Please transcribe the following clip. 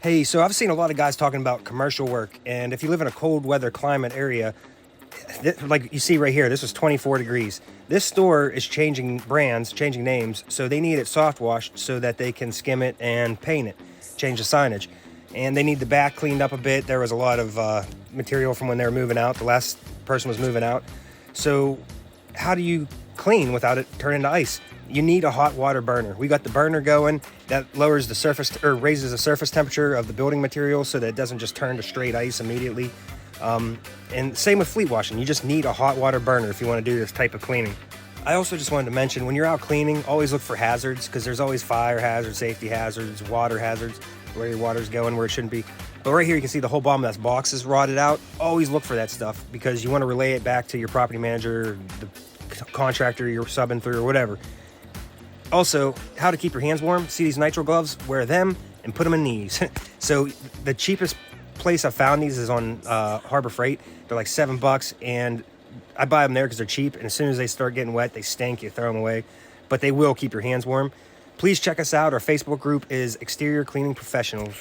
Hey, so I've seen a lot of guys talking about commercial work, and if you live in a cold weather climate area, like you see right here, this was 24 degrees. This store is changing brands, changing names, so they need it soft washed so that they can skim it and paint it, change the signage. And they need the back cleaned up a bit. There was a lot of material from when they were moving out. The last person was moving out. So, how do you clean without it turning to ice? You need a hot water burner. We got the burner going that lowers the surface or raises the surface temperature of the building material so that it doesn't just turn to straight ice immediately. And same with fleet washing. You just need a hot water burner if you want to do this type of cleaning. I also just wanted to mention, when you're out cleaning, always look for hazards, because there's always fire hazards, safety hazards, water hazards, where your water's going, where it shouldn't be. But right here, you can see the whole bottom of that box is rotted out. Always look for that stuff, because you want to relay it back to your property manager, the contractor you're subbing through, or whatever. Also, how to keep your hands warm. See these nitro gloves? Wear them and put them in these. So the cheapest place I found these is on Harbor Freight. They're like $7, and I buy them there because they're cheap. And as soon as they start getting wet, they stink. You throw them away, but they will keep your hands warm. Please check us out. Our Facebook group is Exterior Cleaning Professionals.